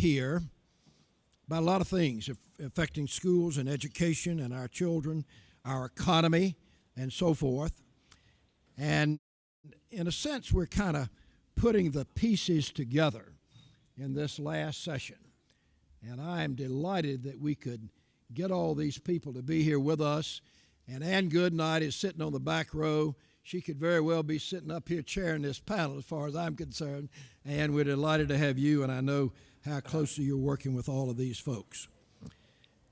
here about a lot of things affecting schools and education and our children, our economy, and so forth. And in a sense, we're kind of putting the pieces together in this last session. And I am delighted that we could get all these people to be here with us. And Ann Goodnight is sitting on the back row. She could very well be sitting up here chairing this panel as far as I'm concerned. And we're delighted to have you, and I know how closely you're working with all of these folks.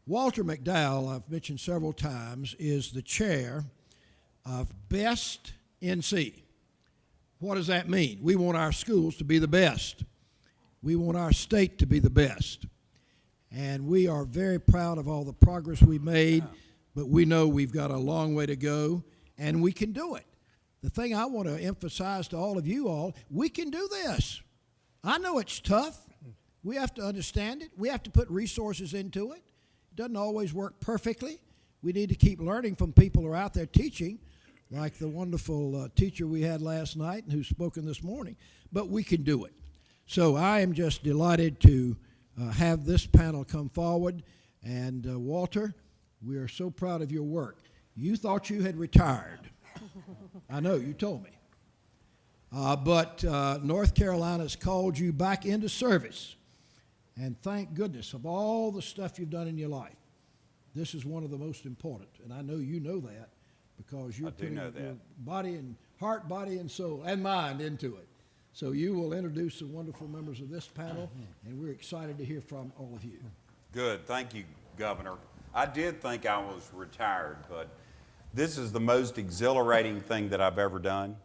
Walter McDowell, I've mentioned several times, is the chair of Best NC. What does that mean? We want our schools to be the best. We want our state to be the best. And we are very proud of all the progress we've made, but we know we've got a long way to go, and we can do it. The thing I want to emphasize to all of you all, we can do this. I know it's tough. We have to understand it. We have to put resources into it. It doesn't always work perfectly. We need to keep learning from people who are out there teaching, like the wonderful teacher we had last night and who's spoken this morning. But we can do it. So I am just delighted to have this panel come forward. And Walter, we are so proud of your work. You thought you had retired. I know, you told me. But North Carolina's called you back into service. And thank goodness of all the stuff you've done in your life. This is one of the most important. And I know you know that because you're putting your body and heart, body, and soul, and mind into it. So you will introduce the wonderful members of this panel, and we're excited to hear from all of you. Good. Thank you, Governor. I did think I was retired, but this is the most exhilarating thing that I've ever done.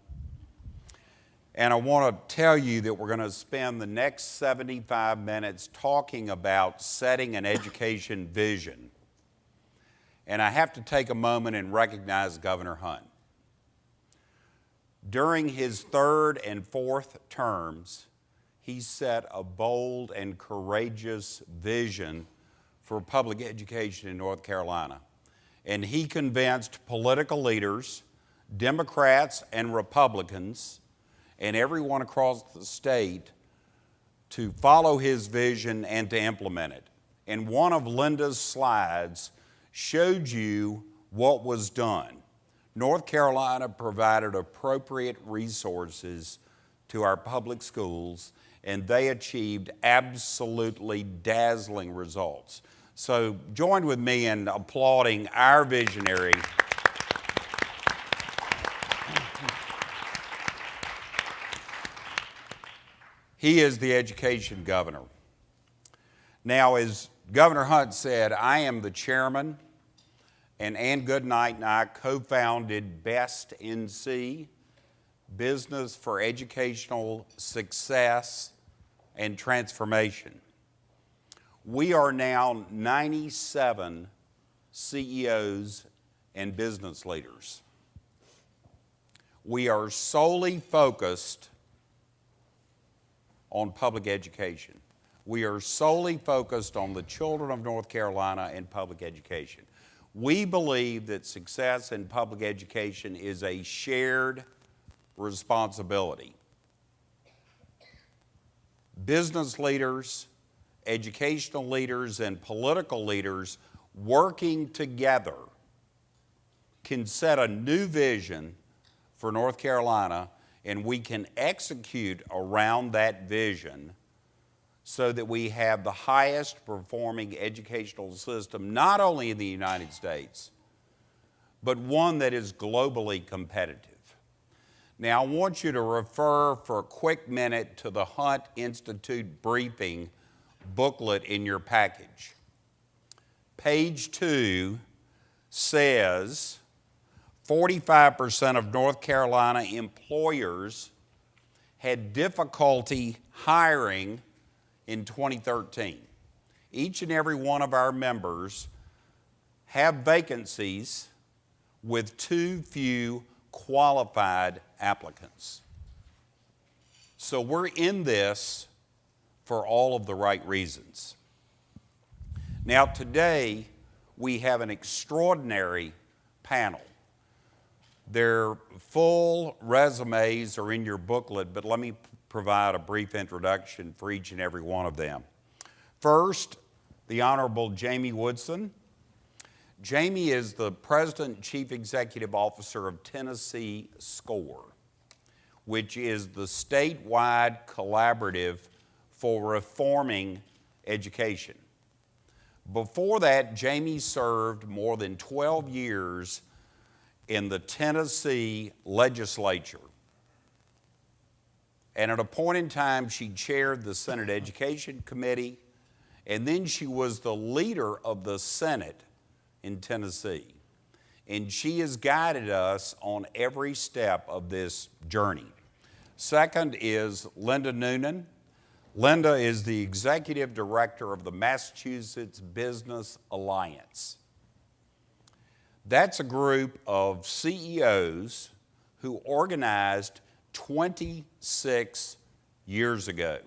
And I want to tell you that we're going to spend the next 75 minutes talking about setting an education vision. And I have to take a moment and recognize Governor Hunt. During his third and fourth terms, he set a bold and courageous vision for public education in North Carolina. And he convinced political leaders, Democrats and Republicans, and everyone across the state to follow his vision and to implement it. And one of Linda's slides showed you what was done. North Carolina provided appropriate resources to our public schools, and they achieved absolutely dazzling results. So join with me in applauding our visionary. He is the education governor. Now, as Governor Hunt said, I am the chairman, and Ann Goodnight and I co-founded Best NC, Business for Educational Success and Transformation. We are now 97 CEOs and business leaders. We are solely focused on public education. We are solely focused on the children of North Carolina and public education. We believe that success in public education is a shared responsibility. Business leaders, educational leaders, and political leaders working together can set a new vision for North Carolina, and we can execute around that vision so that we have the highest performing educational system, not only in the United States, but one that is globally competitive. Now, I want you to refer for a quick minute to the Hunt Institute briefing booklet in your package. Page 2 says 45% of North Carolina employers had difficulty hiring in 2013. Each and every one of our members have vacancies with too few qualified applicants. So we're in this for all of the right reasons. Now today, we have an extraordinary panel. Their full resumes are in your booklet, but let me provide a brief introduction for each and every one of them. First, the Honorable Jamie Woodson. Jamie is the President and Chief Executive Officer of Tennessee SCORE, which is the statewide collaborative for reforming education. Before that, Jamie served more than 12 years in the Tennessee Legislature. And at a point in time, she chaired the Senate Education Committee, and then she was the leader of the Senate in Tennessee. And she has guided us on every step of this journey. Second is Linda Noonan. Linda is the Executive Director of the Massachusetts Business Alliance. That's a group of CEOs who organized 26 years ago.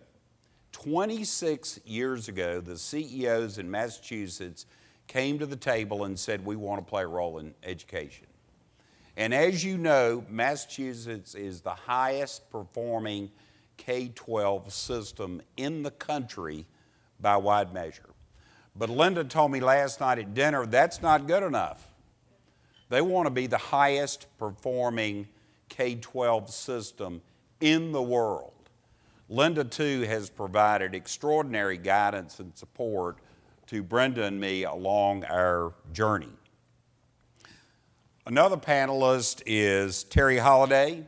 26 years ago, the CEOs in Massachusetts came to the table and said, we want to play a role in education. And as you know, Massachusetts is the highest performing K-12 system in the country by wide measure. But Linda told me last night at dinner, that's not good enough. They want to be the highest performing K-12 system in the world. Linda, too, has provided extraordinary guidance and support to Brenda and me along our journey. Another panelist is Terry Holliday.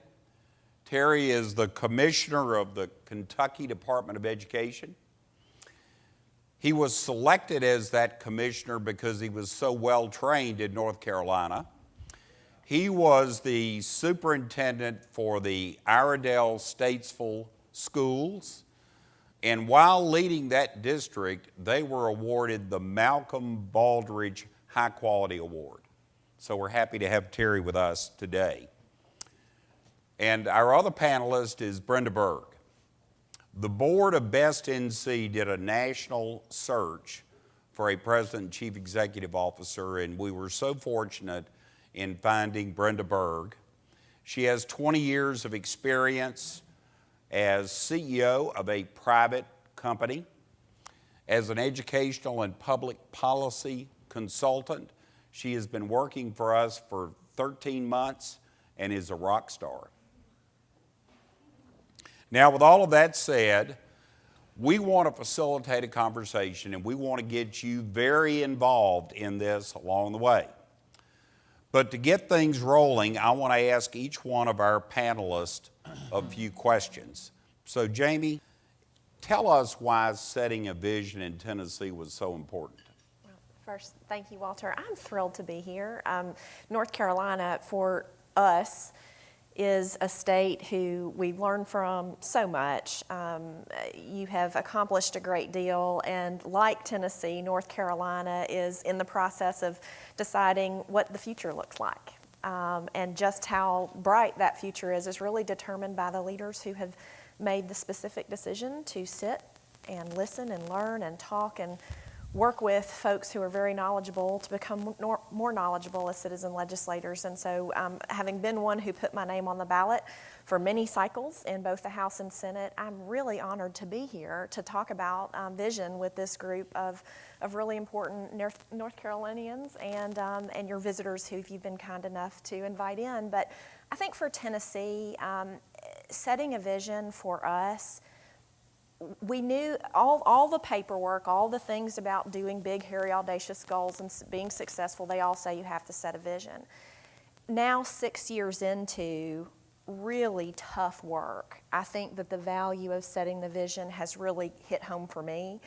Terry is the Commissioner of the Kentucky Department of Education. He was selected as that commissioner because he was so well trained in North Carolina. He was the superintendent for the Iredell Statesville schools, and while leading that district, they were awarded the Malcolm Baldrige High Quality Award. So we're happy to have Terry with us today. And our other panelist is Brenda Berg. The board of Best NC did a national search for a President and Chief Executive Officer, and we were so fortunate in finding Brenda Berg. She has 20 years of experience as CEO of a private company, as an educational and public policy consultant. She has been working for us for 13 months and is a rock star. Now, with all of that said, we want to facilitate a conversation and we want to get you very involved in this along the way. But to get things rolling, I want to ask each one of our panelists a few questions. So, Jamie, tell us why setting a vision in Tennessee was so important. Well, first, thank you, Walter. I'm thrilled to be here. North Carolina, for us, is a state who we've learned from so much. You have accomplished a great deal, and like Tennessee, North Carolina is in the process of deciding what the future looks like. And just how bright that future is really determined by the leaders who have made the specific decision to sit and listen and learn and talk and work with folks who are very knowledgeable to become more knowledgeable as citizen legislators. And so having been one who put my name on the ballot for many cycles in both the House and Senate, I'm really honored to be here to talk about vision with this group of really important North Carolinians and your visitors who you've been kind enough to invite in. But I think for Tennessee, setting a vision for us, we knew all the paperwork, all the things about doing big, hairy, audacious goals and being successful, they all say you have to set a vision. Now, 6 years into really tough work, I think that the value of setting the vision has really hit home for me.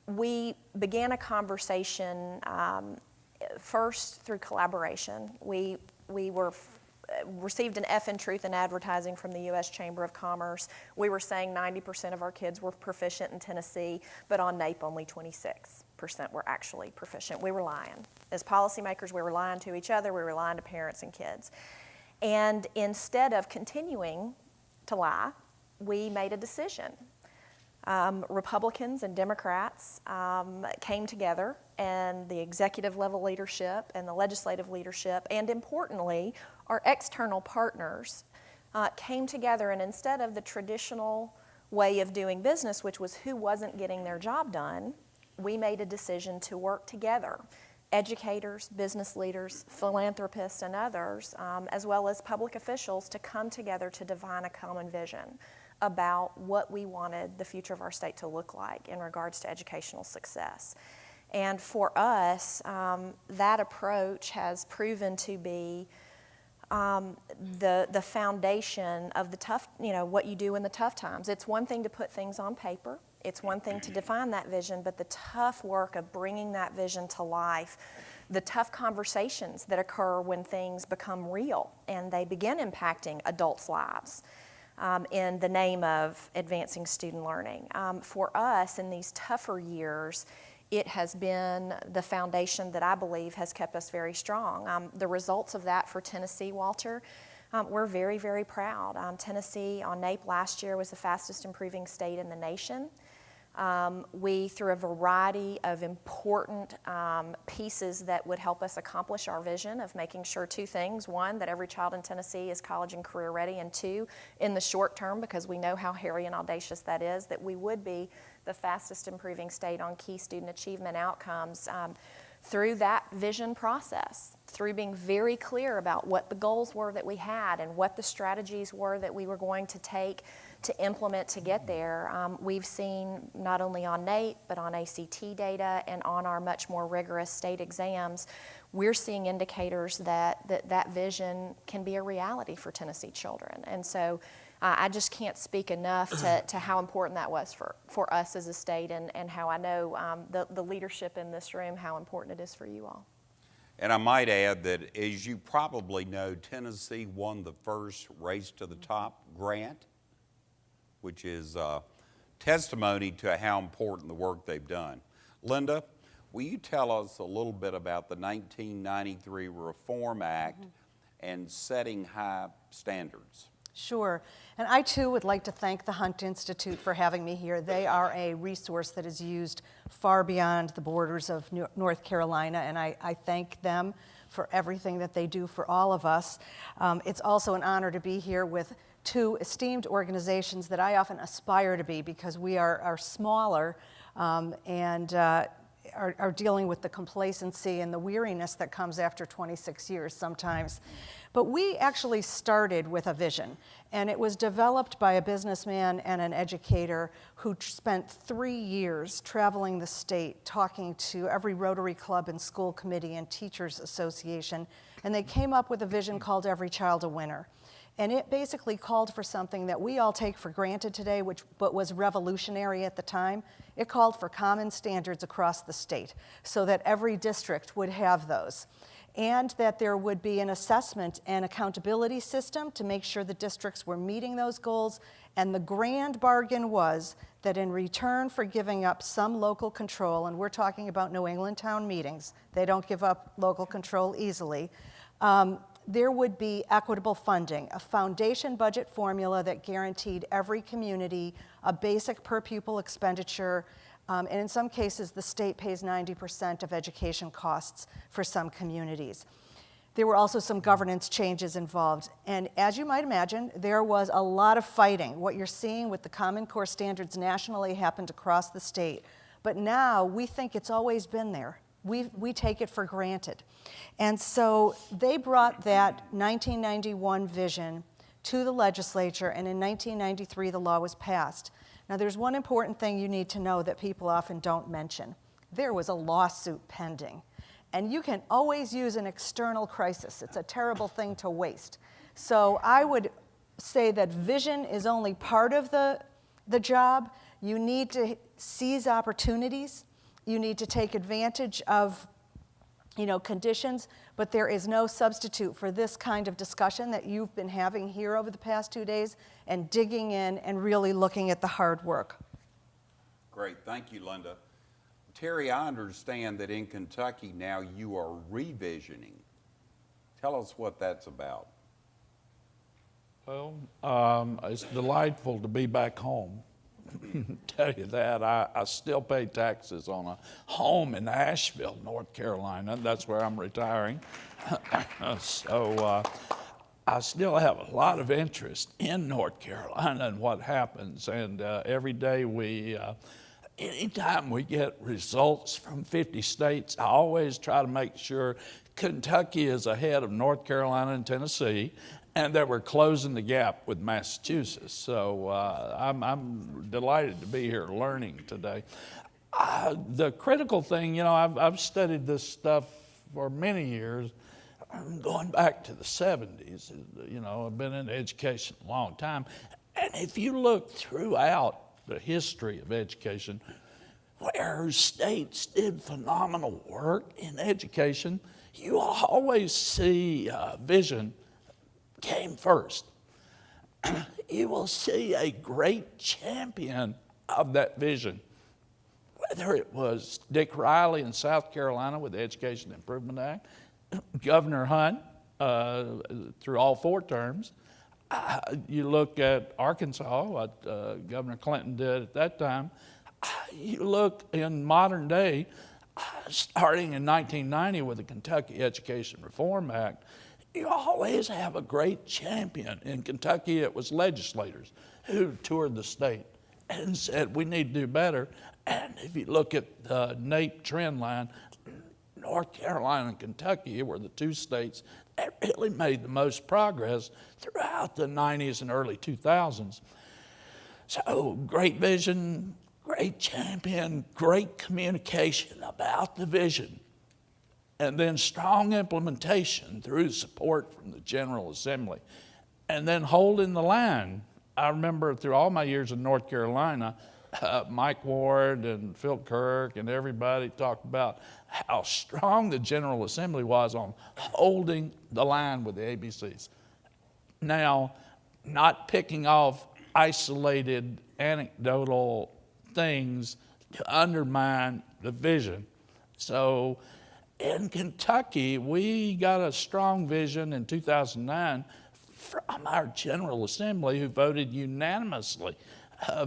We began a conversation first through collaboration. We received an F in Truth in Advertising from the U.S. Chamber of Commerce. We were saying 90% of our kids were proficient in Tennessee, but on NAEP only 26% were actually proficient. We were lying. As policymakers, we were lying to each other, we were lying to parents and kids. And instead of continuing to lie, we made a decision. Republicans and Democrats came together, and the executive level leadership and the legislative leadership, and importantly, our external partners came together, and instead of the traditional way of doing business, which was who wasn't getting their job done, we made a decision to work together, educators, business leaders, philanthropists, and others, as well as public officials, to come together to define a common vision about what we wanted the future of our state to look like in regards to educational success. And for us, that approach has proven to be the foundation of the tough, what you do in the tough times. It's one thing to put things on paper. It's one thing to define that vision, but the tough work of bringing that vision to life, the tough conversations that occur when things become real and they begin impacting adults' lives in the name of advancing student learning. For us, in these tougher years, it has been the foundation that I believe has kept us very strong. The results of that for Tennessee, Walter, we're very, very proud. Tennessee on NAEP last year was the fastest improving state in the nation. We, through a variety of important pieces that would help us accomplish our vision of making sure two things: one, that every child in Tennessee is college and career ready, and two, in the short term, because we know how hairy and audacious that is, that we would be the fastest improving state on key student achievement outcomes. Through that vision process, through being very clear about what the goals were that we had and what the strategies were that we were going to take to implement to get there, we've seen not only on NAEP, but on ACT data and on our much more rigorous state exams, we're seeing indicators that vision can be a reality for Tennessee children. And so I just can't speak enough to how important that was for us as a state, and how I know the leadership in this room, how important it is for you all. And I might add that, as you probably know, Tennessee won the first Race to the Top grant, which is testimony to how important the work they've done. Linda, will you tell us a little bit about the 1993 Reform Act and setting high standards? Sure. And I, too, would like to thank the Hunt Institute for having me here. They are a resource that is used far beyond the borders of North Carolina, and I thank them for everything that they do for all of us. It's also an honor to be here with two esteemed organizations that I often aspire to be, because we are smaller and are dealing with the complacency and the weariness that comes after 26 years sometimes. But we actually started with a vision, and it was developed by a businessman and an educator who spent 3 years traveling the state, talking to every Rotary Club and school committee and teachers association, and they came up with a vision called Every Child a Winner. And it basically called for something that we all take for granted today, but was revolutionary at the time. It called for common standards across the state so that every district would have those, and that there would be an assessment and accountability system to make sure the districts were meeting those goals. And the grand bargain was that in return for giving up some local control, and we're talking about New England town meetings, they don't give up local control easily, there would be equitable funding, a foundation budget formula that guaranteed every community a basic per pupil expenditure, and in some cases the state pays 90% of education costs for some communities. There were also some governance changes involved, and as you might imagine, there was a lot of fighting. What you're seeing with the Common Core standards nationally happened across the state, but now we think it's always been there. We take it for granted. And so they brought that 1991 vision to the legislature, and in 1993 the law was passed. Now there's one important thing you need to know that people often don't mention. There was a lawsuit pending, and you can always use an external crisis. It's a terrible thing to waste. So I would say that vision is only part of the job. You need to seize opportunities. You need to take advantage of conditions, but there is no substitute for this kind of discussion that you've been having here over the past 2 days, and digging in and really looking at the hard work. Great, thank you, Linda. Terry, I understand that in Kentucky now you are revisioning. Tell us what that's about. Well, it's delightful to be back home. Tell you that. I still pay taxes on a home in Asheville, North Carolina. That's where I'm retiring. So I still have a lot of interest in North Carolina and what happens. And every day we anytime we get results from 50 states, I always try to make sure Kentucky is ahead of North Carolina and Tennessee, and that we're closing the gap with Massachusetts. So I'm delighted to be here learning today. The critical thing, I've studied this stuff for many years, going back to the 70s. I've been in education a long time. And if you look throughout the history of education, where states did phenomenal work in education, you always see vision came first. You will see a great champion of that vision, whether it was Dick Riley in South Carolina with the Education Improvement Act, Governor Hunt through all 4 terms. You look at Arkansas, what Governor Clinton did at that time. You look in modern day, starting in 1990 with the Kentucky Education Reform Act, you always have a great champion. In Kentucky, it was legislators who toured the state and said, we need to do better. And if you look at the NAEP trend line, North Carolina and Kentucky were the 2 states that really made the most progress throughout the 90s and early 2000s. So great vision, great champion, great communication about the vision, and then strong implementation through support from the General Assembly, and then holding the line. I remember through all my years in North Carolina, Mike Ward and Phil Kirk and everybody talked about how strong the General Assembly was on holding the line with the ABCs. Now, not picking off isolated anecdotal things to undermine the vision. So in Kentucky, we got a strong vision in 2009 from our General Assembly, who voted unanimously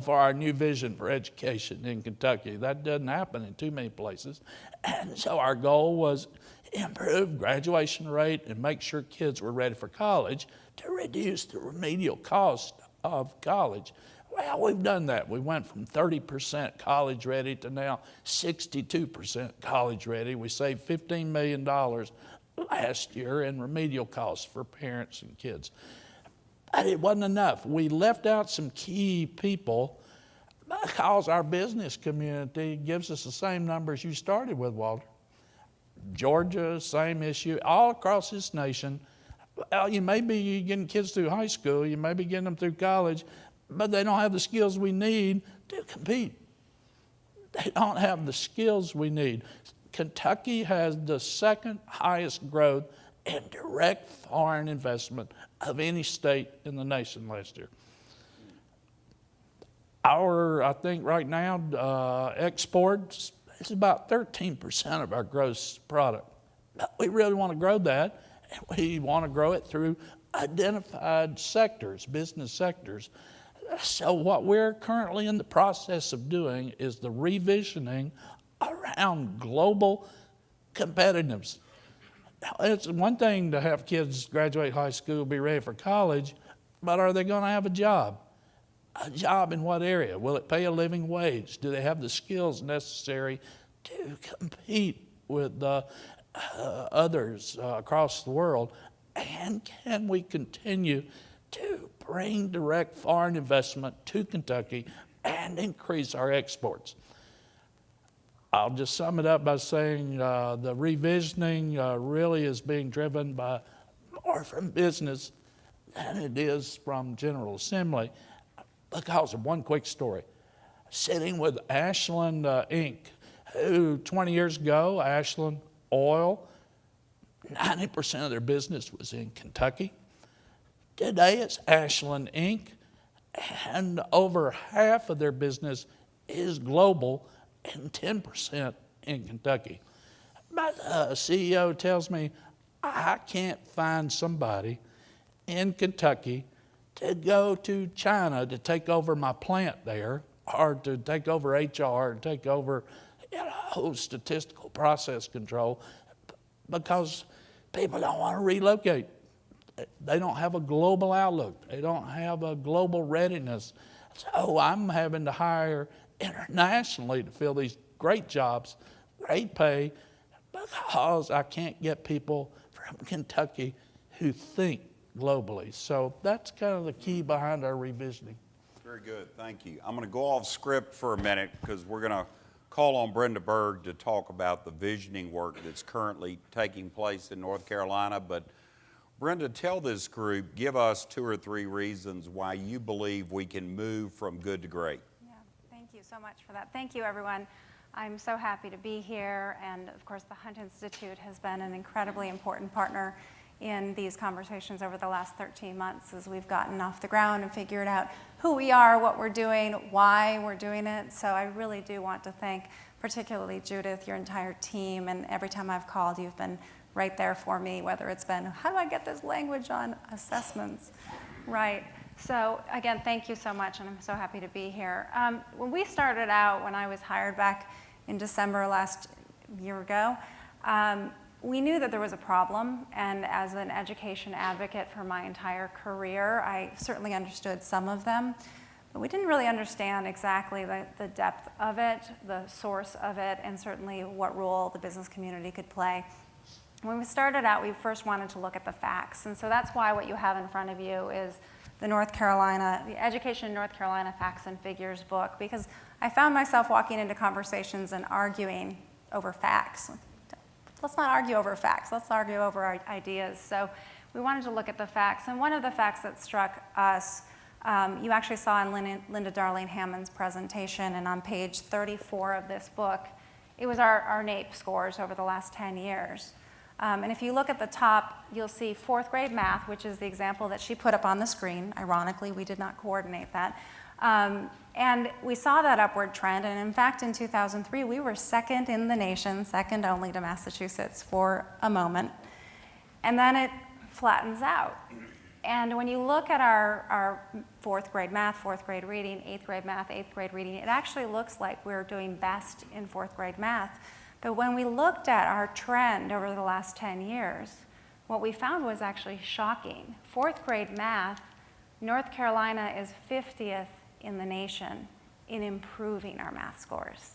for our new vision for education in Kentucky. That doesn't happen in too many places. And so our goal was improve graduation rate and make sure kids were ready for college to reduce the remedial cost of college. Well, we've done that. We went from 30% college ready to now 62% college ready. We saved $15 million last year in remedial costs for parents and kids. But it wasn't enough. We left out some key people because our business community gives us the same numbers you started with, Walter. Georgia, same issue, all across this nation. Well, you may be getting kids through high school, you may be getting them through college, but they don't have the skills we need to compete. They don't have the skills we need. Kentucky has the second highest growth in direct foreign investment of any state in the nation last year. I think right now, exports is about 13% of our gross product. But we really want to grow that, and we want to grow it through identified sectors, business sectors. So what we're currently in the process of doing is the revisioning around global competitiveness. Now, it's one thing to have kids graduate high school, be ready for college, but are they going to have a job? A job in what area? Will it pay a living wage? Do they have the skills necessary to compete with others across the world? And can we continue to bring direct foreign investment to Kentucky and increase our exports? I'll just sum it up by saying the revisioning really is being driven by more from business than it is from General Assembly because of one quick story. Sitting with Ashland Inc., who 20 years ago, Ashland Oil, 90% of their business was in Kentucky. Today it's Ashland Inc., and over half of their business is global and 10% in Kentucky. But the CEO tells me, I can't find somebody in Kentucky to go to China to take over my plant there, or to take over HR, and take over statistical process control, because people don't want to relocate. They don't have a global outlook. They don't have a global readiness. So I'm having to hire internationally to fill these great jobs, great pay, because I can't get people from Kentucky who think globally. So that's kind of the key behind our revisioning. Very good, thank you. I'm going to go off script for a minute because we're going to call on Brenda Berg to talk about the visioning work that's currently taking place in North Carolina. But Brenda, tell this group, give us 2 or 3 reasons why you believe we can move from good to great. Yeah, thank you so much for that. Thank you, everyone. I'm so happy to be here, and of course the Hunt Institute has been an incredibly important partner in these conversations over the last 13 months as we've gotten off the ground and figured out who we are, what we're doing, why we're doing it. So I really do want to thank particularly Judith, your entire team, and every time I've called, you've been right there for me, whether it's been, how do I get this language on assessments right? So again, thank you so much, and I'm so happy to be here. When we started out, when I was hired back in December last year ago, we knew that there was a problem, and as an education advocate for my entire career, I certainly understood some of them, but we didn't really understand exactly the depth of it, the source of it, and certainly what role the business community could play. When we started out, we first wanted to look at the facts, and so that's why what you have in front of you is the Education in North Carolina Facts and Figures book, because I found myself walking into conversations and arguing over facts. Let's not argue over facts, let's argue over our ideas. So we wanted to look at the facts, and one of the facts that struck us, you actually saw in Linda Darling Hammond's presentation, and on page 34 of this book, it was our NAEP scores over the last 10 years. And if you look at the top, you'll see 4th grade math, which is the example that she put up on the screen. Ironically, we did not coordinate that. And we saw that upward trend, and in fact, in 2003, we were second in the nation, second only to Massachusetts for a moment, and then it flattens out. And when you look at our 4th grade math, 4th grade reading, 8th grade math, 8th grade reading, it actually looks like we're doing best in 4th grade math. But when we looked at our trend over the last 10 years, what we found was actually shocking. 4th grade math, North Carolina is 50th in the nation in improving our math scores.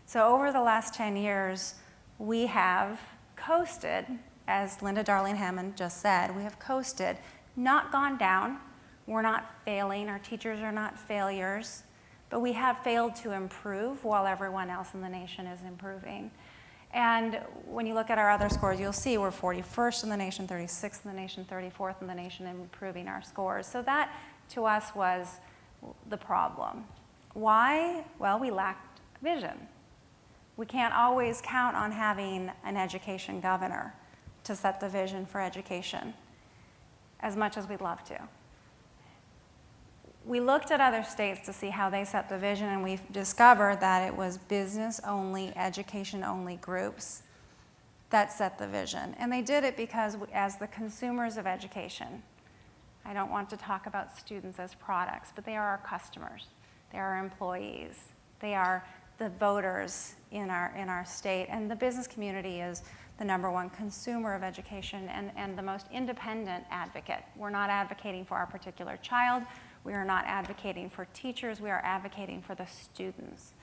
So over the last 10 years, we have coasted, as Linda Darling Hammond just said, we have coasted, not gone down. We're not failing, our teachers are not failures, but we have failed to improve while everyone else in the nation is improving. And when you look at our other scores, you'll see we're 41st in the nation, 36th in the nation, 34th in the nation in improving our scores. So that, to us, was the problem. Why? Well, we lacked vision. We can't always count on having an education governor to set the vision for education, as much as we'd love to. We looked at other states to see how they set the vision, and we discovered that it was business-only, education-only groups that set the vision. And they did it because as the consumers of education, I don't want to talk about students as products, but they are our customers. They are our employees. They are the voters in our state. And the business community is the #1 consumer of education and the most independent advocate. We're not advocating for our particular child. We are not advocating for teachers. We are advocating for the students.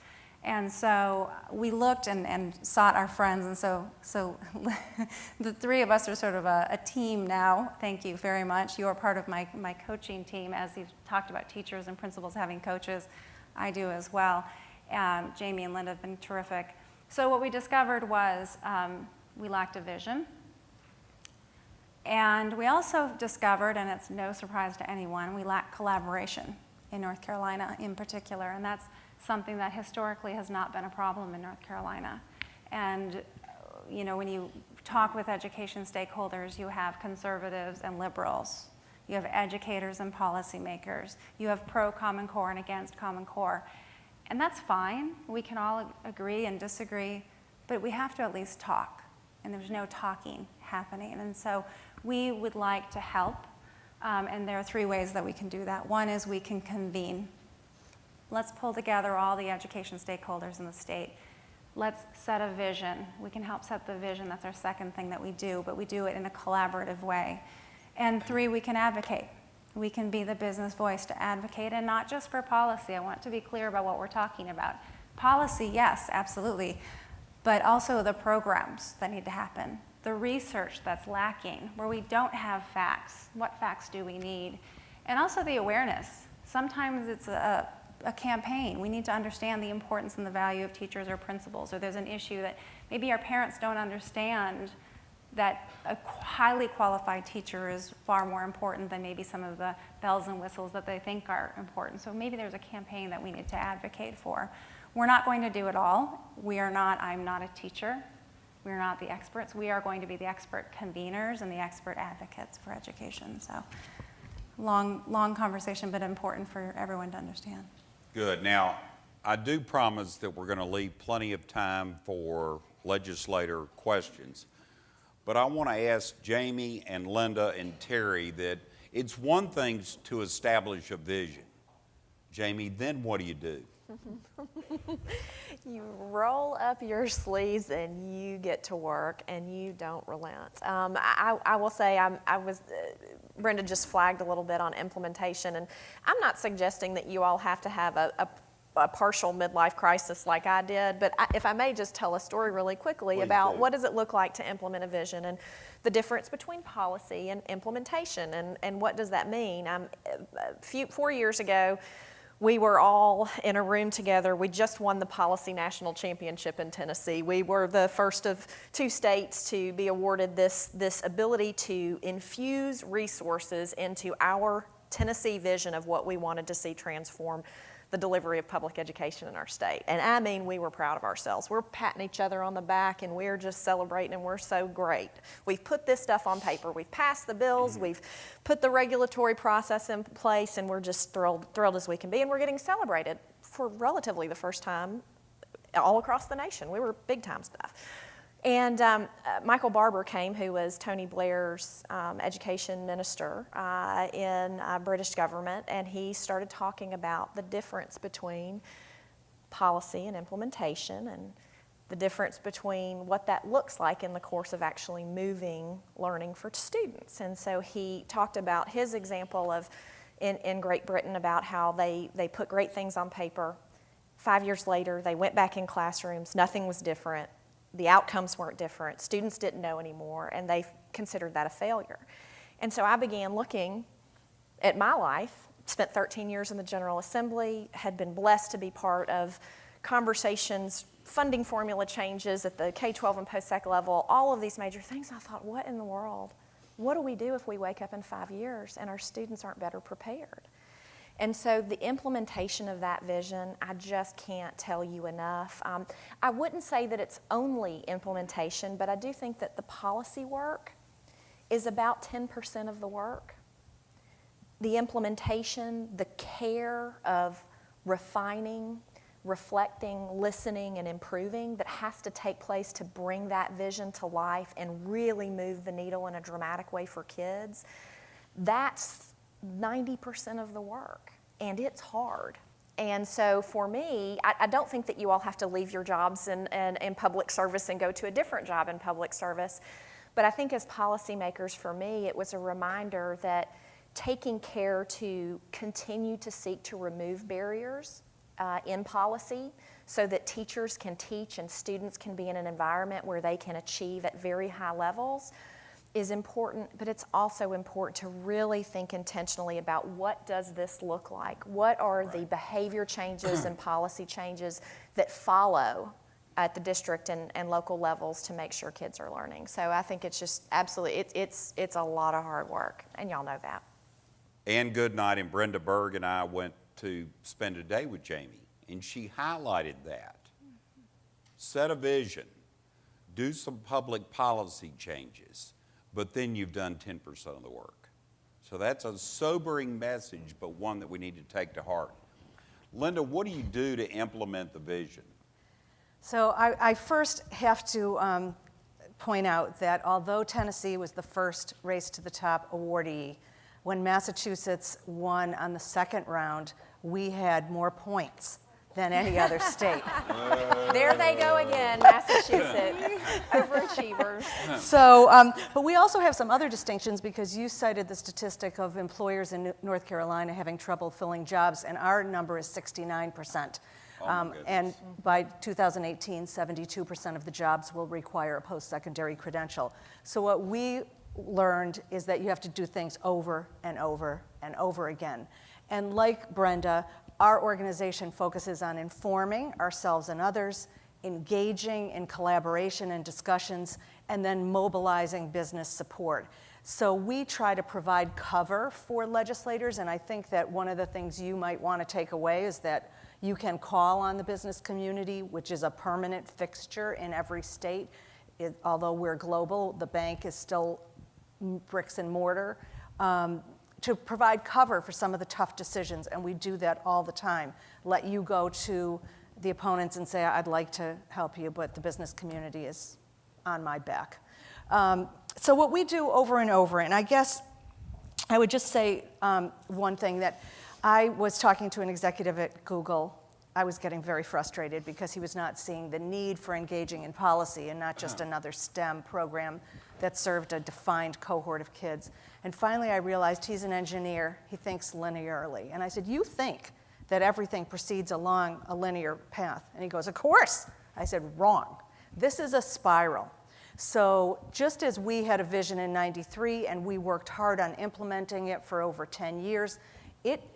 And so we looked and sought our friends, and so the 3 of us are sort of a team now. Thank you very much. You are part of my coaching team. As you've talked about teachers and principals having coaches, I do as well. Jamie and Linda have been terrific. So what we discovered was we lacked a vision. And we also discovered, and it's no surprise to anyone, we lack collaboration in North Carolina in particular, and that's something that historically has not been a problem in North Carolina. And you know, when you talk with education stakeholders, you have conservatives and liberals. You have educators and policymakers. You have pro-Common Core and against Common Core. And that's fine. We can all agree and disagree, but we have to at least talk. And there's no talking happening. And so we would like to help, and there are 3 ways that we can do that. One is we can convene. Let's pull together all the education stakeholders in the state. Let's set a vision. We can help set the vision. That's our second thing that we do, but we do it in a collaborative way. And 3, we can advocate. We can be the business voice to advocate, and not just for policy. I want to be clear about what we're talking about. Policy, yes, absolutely, but also the programs that need to happen, the research that's lacking, where we don't have facts. What facts do we need? And also the awareness. Sometimes it's a campaign. We need to understand the importance and the value of teachers or principals, or there's an issue that maybe our parents don't understand, that a highly qualified teacher is far more important than maybe some of the bells and whistles that they think are important. So maybe there's a campaign that we need to advocate for. We're not going to do it all. I'm not a teacher. We're not the experts. We are going to be the expert conveners and the expert advocates for education. So long conversation, but important for everyone to understand. Good. Now, I do promise that we're going to leave plenty of time for legislator questions. But I want to ask Jamie and Linda and Terry that it's one thing to establish a vision. Jamie, then what do you do? You roll up your sleeves and you get to work and you don't relent. I will say Brenda just flagged a little bit on implementation, and I'm not suggesting that you all have to have a partial midlife crisis like I did, but if I may just tell a story really quickly about what does it look like to implement a vision and the difference between policy and implementation, and what does that mean. 4 years ago, we were all in a room together. We just won the Policy National Championship in Tennessee. We were the first of 2 states to be awarded this ability to infuse resources into our Tennessee vision of what we wanted to see transform the delivery of public education in our state. And I mean, we were proud of ourselves. We're patting each other on the back and we're just celebrating, and we're so great. We've put this stuff on paper. We've passed the bills. We've put the regulatory process in place, and we're just thrilled as we can be. And we're getting celebrated for relatively the first time all across the nation. We were big time stuff. And Michael Barber came, who was Tony Blair's education minister in British government, and he started talking about the difference between policy and implementation, and the difference between what that looks like in the course of actually moving learning for students. And so he talked about his example of in Great Britain about how they put great things on paper. 5 years later, they went back in classrooms, nothing was different. The outcomes weren't different. Students didn't know anymore, and they considered that a failure. And so I began looking at my life, spent 13 years in the General Assembly, had been blessed to be part of conversations, funding formula changes at the K-12 and post-sec level, all of these major things. I thought, what in the world? What do we do if we wake up in 5 years and our students aren't better prepared? And so the implementation of that vision, I just can't tell you enough. I wouldn't say that it's only implementation, but I do think that the policy work is about 10% of the work. The implementation, the care of refining, reflecting, listening, and improving that has to take place to bring that vision to life and really move the needle in a dramatic way for kids, that's 90% of the work, and it's hard. And so for me, I don't think that you all have to leave your jobs in public service and go to a different job in public service, but I think as policymakers, for me, it was a reminder that taking care to continue to seek to remove barriers in policy so that teachers can teach and students can be in an environment where they can achieve at very high levels is important, but it's also important to really think intentionally about what does this look like? What are the behavior changes and policy changes that follow at the district and local levels to make sure kids are learning? So I think it's just absolutely, it's a lot of hard work, and y'all know that. Ann Goodnight and Brenda Berg and I went to spend a day with Jamie, and she highlighted that. Set a vision, do some public policy changes, but then you've done 10% of the work. So that's a sobering message, but one that we need to take to heart. Linda, what do you do to implement the vision? So I first have to point out that although Tennessee was the first Race to the Top awardee, when Massachusetts won on the second round, we had more points than any other state. There they go again, Massachusetts, overachievers. So, but we also have some other distinctions because you cited the statistic of employers in North Carolina having trouble filling jobs, and our number is 69%. And by 2018, 72% of the jobs will require a post-secondary credential. So what we learned is that you have to do things over and over and over again. And like Brenda, our organization focuses on informing ourselves and others, engaging in collaboration and discussions, and then mobilizing business support. So we try to provide cover for legislators, and I think that one of the things you might want to take away is that you can call on the business community, which is a permanent fixture in every state. Although we're global, the bank is still bricks and mortar, to provide cover for some of the tough decisions, and we do that all the time. Let you go to the opponents and say, I'd like to help you, but the business community is on my back. So what we do over and over, and I guess I would just say one thing, that I was talking to an executive at Google. I was getting very frustrated because he was not seeing the need for engaging in policy and not just another STEM program that served a defined cohort of kids. And finally I realized he's an engineer. He thinks linearly. And I said, you think that everything proceeds along a linear path? And he goes, of course. I said, wrong. This is a spiral. So just as we had a vision in '93 and we worked hard on implementing it for over 10 years,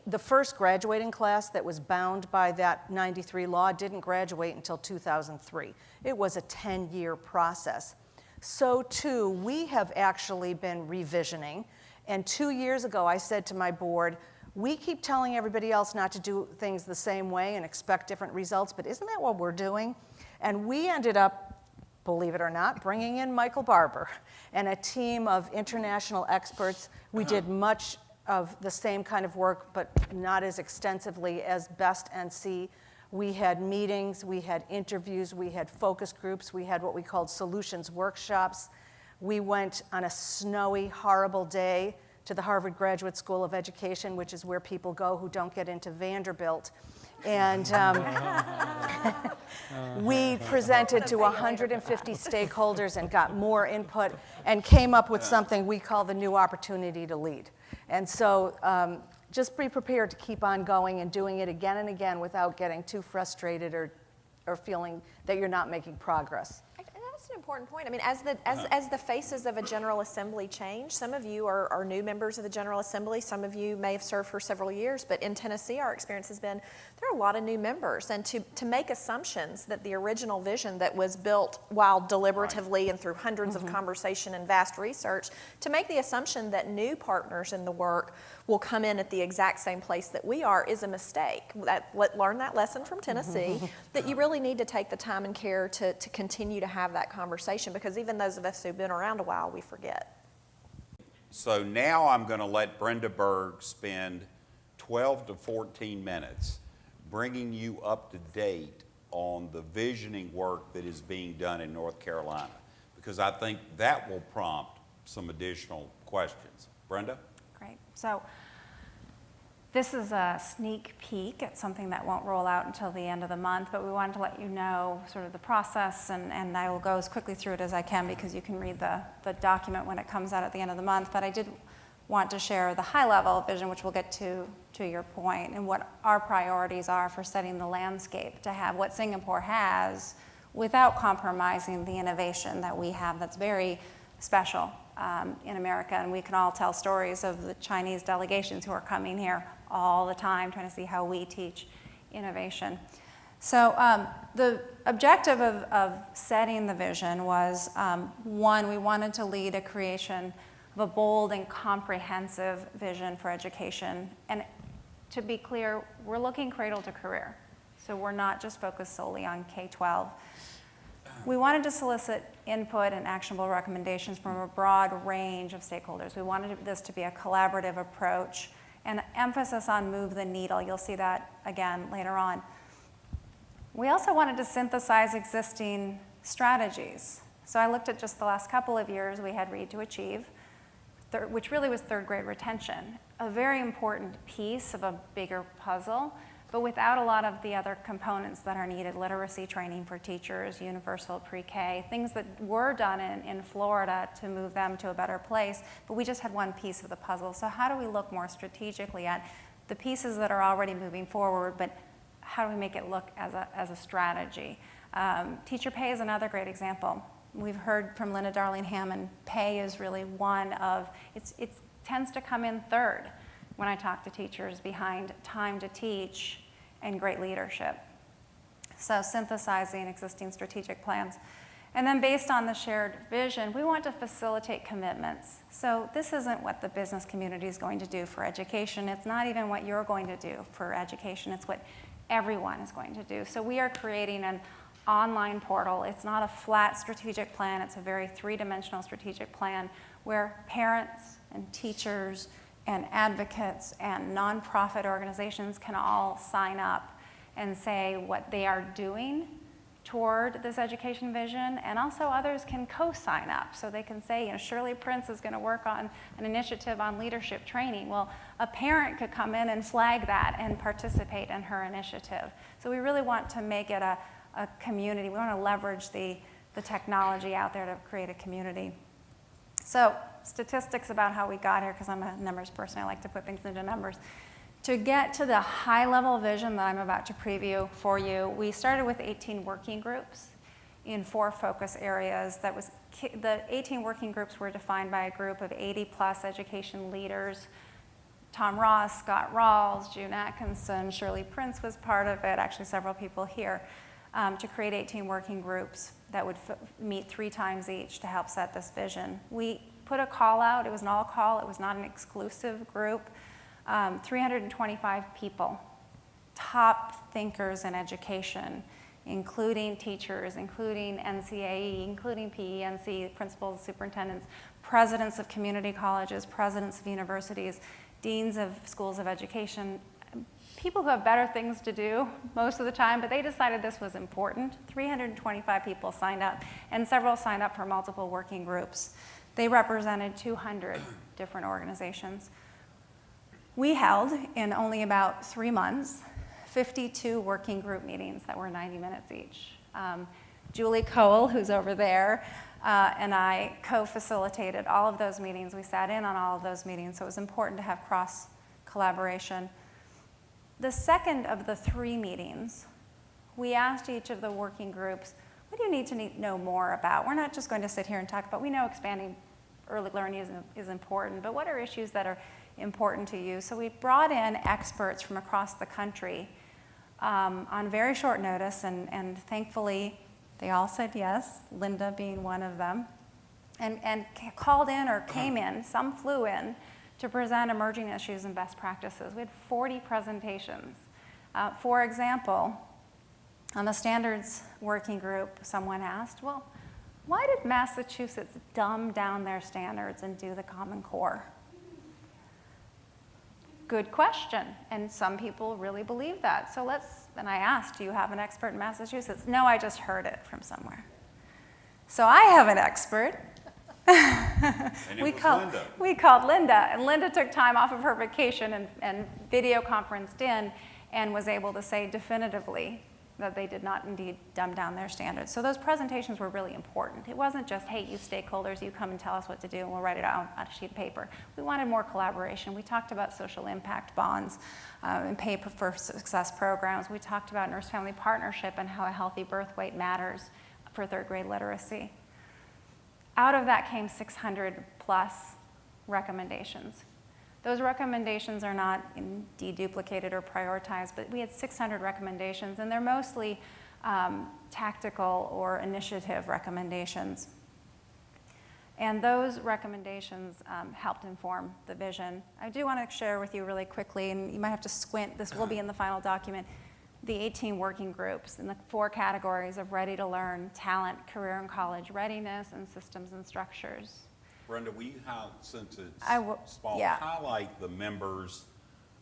the first graduating class that was bound by that '93 law didn't graduate until 2003. It was a 10-year process. So too, we have actually been revisioning. And 2 years ago, I said to my board, we keep telling everybody else not to do things the same way and expect different results, but isn't that what we're doing? And we ended up, believe it or not, bringing in Michael Barber and a team of international experts. We did much of the same kind of work, but not as extensively as Best NC. We had meetings, we had interviews, we had focus groups, we had what we called solutions workshops. We went on a snowy, horrible day to the Harvard Graduate School of Education, which is where people go who don't get into Vanderbilt. And we presented to 150 stakeholders and got more input and came up with something we call the new opportunity to lead. And so just be prepared to keep on going and doing it again and again without getting too frustrated or feeling that you're not making progress. That's an important point. I mean, as the faces of a General Assembly change, some of you are new members of the General Assembly, some of you may have served for several years, but in Tennessee our experience has been there are a lot of new members, and to make assumptions that the original vision that was built while deliberatively and through hundreds of conversation and vast research, to make the assumption that new partners in the work will come in at the exact same place that we are is a mistake. Learn that lesson from Tennessee, that you really need to take the time and care to continue to have that conversation, because even those of us who've been around a while, we forget. So now I'm going to let Brenda Berg spend 12 to 14 minutes bringing you up to date on the visioning work that is being done in North Carolina, because I think that will prompt some additional questions. Brenda? Great. So this is a sneak peek at something that won't roll out until the end of the month, but we wanted to let you know sort of the process, and I will go as quickly through it as I can because you can read the document when it comes out at the end of the month. But I did want to share the high-level vision, which we'll get to your point, and what our priorities are for setting the landscape to have what Singapore has without compromising the innovation that we have that's very special in America. And we can all tell stories of the Chinese delegations who are coming here all the time trying to see how we teach innovation. So the objective of setting the vision was, one, we wanted to lead a creation of a bold and comprehensive vision for education. And to be clear, we're looking cradle to career. So we're not just focused solely on K-12. We wanted to solicit input and actionable recommendations from a broad range of stakeholders. We wanted this to be a collaborative approach and emphasis on move the needle. You'll see that again later on. We also wanted to synthesize existing strategies. So I looked at just the last couple of years. We had Read to Achieve, which really was third grade retention, a very important piece of a bigger puzzle. but without a lot of the other components that are needed, literacy training for teachers, universal pre-K, things that were done in Florida to move them to a better place, but we just had one piece of the puzzle. So how do we look more strategically at the pieces that are already moving forward, but how do we make it look as a strategy? Teacher pay is another great example. We've heard from Linda Darling-Hammond, pay is really one of, it tends to come in third when I talk to teachers, behind time to teach and great leadership. So synthesizing existing strategic plans. And then based on the shared vision, we want to facilitate commitments. So this isn't what the business community is going to do for education. It's not even what you're going to do for education. It's what everyone is going to do. So we are creating an online portal. It's not a flat strategic plan. It's a very three-dimensional strategic plan where parents and teachers and advocates and nonprofit organizations can all sign up and say what they are doing toward this education vision, and also others can co-sign up. So they can say, Shirley Prince is going to work on an initiative on leadership training. Well, a parent could come in and flag that and participate in her initiative. So we really want to make it a community. We want to leverage the technology out there to create a community. So statistics about how we got here, because I'm a numbers person, I like to put things into numbers. To get to the high-level vision that I'm about to preview for you, we started with 18 working groups in 4 focus areas. The 18 working groups were defined by a group of 80-plus education leaders. Tom Ross, Scott Rawls, June Atkinson, Shirley Prince was part of it, actually several people here, to create 18 working groups that would meet 3 times each to help set this vision. We put a call out. It was an all call. It was not an exclusive group. 325 people, top thinkers in education, including teachers, including NCAE, including PENC, principals, superintendents, presidents of community colleges, presidents of universities, deans of schools of education, people who have better things to do most of the time, but they decided this was important. 325 people signed up, and several signed up for multiple working groups. They represented 200 different organizations. We held, in only about 3 months, 52 working group meetings that were 90 minutes each. Julie Cole, who's over there, and I co-facilitated all of those meetings. We sat in on all of those meetings, so it was important to have cross-collaboration. The second of the 3 meetings, we asked each of the working groups, what do you need to know more about? We're not just going to sit here and talk about, we know expanding early learning is important, but what are issues that are important to you? So we brought in experts from across the country on very short notice, and thankfully they all said yes, Linda being one of them, and called in or came in, some flew in, to present emerging issues and best practices. We had 40 presentations. For example, on the standards working group, someone asked, well, why did Massachusetts dumb down their standards and do the Common Core? Good question, and some people really believe that. So and I asked, do you have an expert in Massachusetts? No, I just heard it from somewhere. So I have an expert. And it was Linda. We called Linda, and Linda took time off of her vacation and video conferenced in and was able to say definitively that they did not indeed dumb down their standards. So those presentations were really important. It wasn't just, hey, you stakeholders, you come and tell us what to do and we'll write it out on a sheet of paper. We wanted more collaboration. We talked about social impact bonds and pay for success programs. We talked about nurse-family partnership and how a healthy birth weight matters for 3rd grade literacy. Out of that came 600 plus recommendations. Those recommendations are not deduplicated or prioritized, but we had 600 recommendations, and they're mostly tactical or initiative recommendations. And those recommendations helped inform the vision. I do want to share with you really quickly, and you might have to squint, this will be in the final document, the 18 working groups in the 4 categories of ready to learn, talent, career and college readiness, and systems and structures. Brenda, will you, since it's small, yeah. highlight the members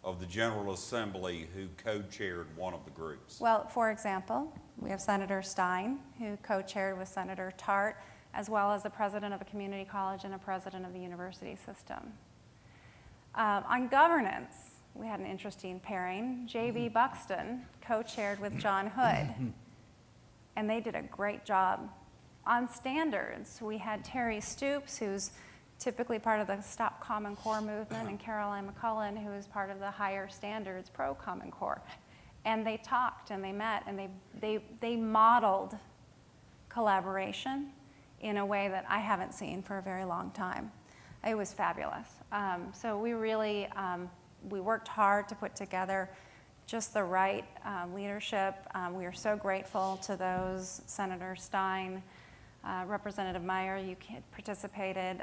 of the General Assembly who co-chaired one of the groups? Well, for example, we have Senator Stein, who co-chaired with Senator Tart, as well as the president of a community college and a president of the university system. On governance, we had an interesting pairing. J.B. Buxton co-chaired with John Hood, and they did a great job. On standards, we had Terry Stoops, who's typically part of the Stop Common Core movement, and Caroline McCullen, who is part of the Higher Standards Pro Common Core. And they talked and they met and they modeled collaboration in a way that I haven't seen for a very long time. It was fabulous. So we really, we worked hard to put together just the right leadership. We are so grateful to those, Senator Stein, Representative Meyer, you participated,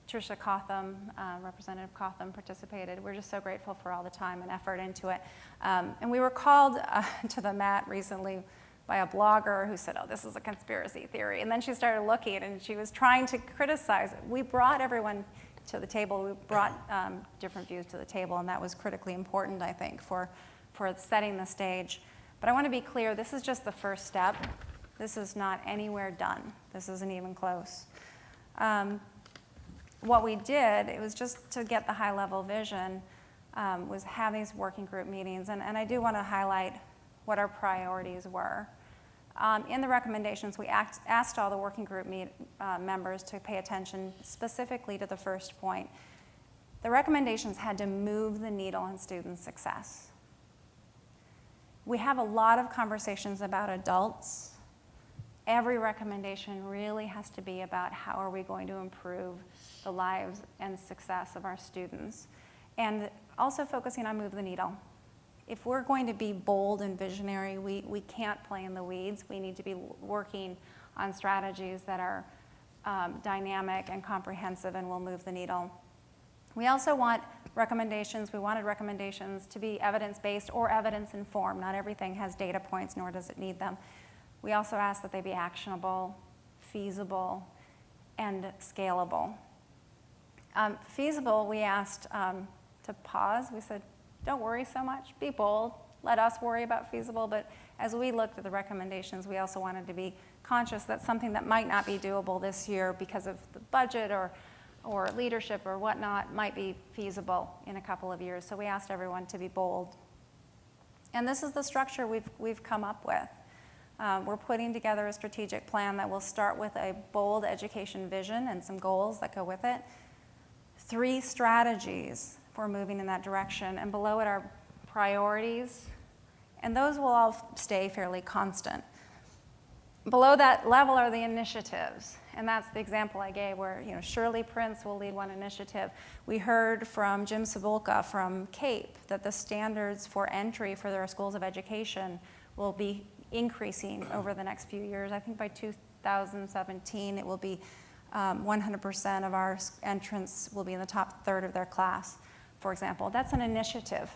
Tricia Cotham, Representative Cotham participated. We're just so grateful for all the time and effort into it. And we were called to the mat recently by a blogger who said, oh, this is a conspiracy theory. And then she started looking and she was trying to criticize it. We brought everyone to the table. We brought different views to the table, and that was critically important, I think, for setting the stage. But I want to be clear, this is just the first step. This is not anywhere done. This isn't even close. What we did, it was just to get the high-level vision, was have these working group meetings. And I do want to highlight what our priorities were. In the recommendations, we asked all the working group members to pay attention specifically to the first point. The recommendations had to move the needle on student success. We have a lot of conversations about adults. Every recommendation really has to be about how are we going to improve the lives and success of our students. And also focusing on move the needle. If we're going to be bold and visionary, we can't play in the weeds. We need to be working on strategies that are dynamic and comprehensive and will move the needle. We also want recommendations, we wanted recommendations to be evidence-based or evidence-informed. Not everything has data points, nor does it need them. We also ask that they be actionable, feasible, and scalable. Feasible, we asked to pause. We said, don't worry so much, be bold. Let us worry about feasible, but as we looked at the recommendations, we also wanted to be conscious that something that might not be doable this year because of the budget or leadership or whatnot might be feasible in a couple of years. So we asked everyone to be bold. And this is the structure we've come up with. We're putting together a strategic plan that will start with a bold education vision and some goals that go with it. 3 strategies for moving in that direction, and below it are priorities, and those will all stay fairly constant. Below that level are the initiatives, and that's the example I gave where Shirley Prince will lead one initiative. We heard from Jim Cebulka from CAPE that the standards for entry for their schools of education will be increasing over the next few years. I think by 2017 it will be 100% of our entrants will be in the top third of their class, for example. That's an initiative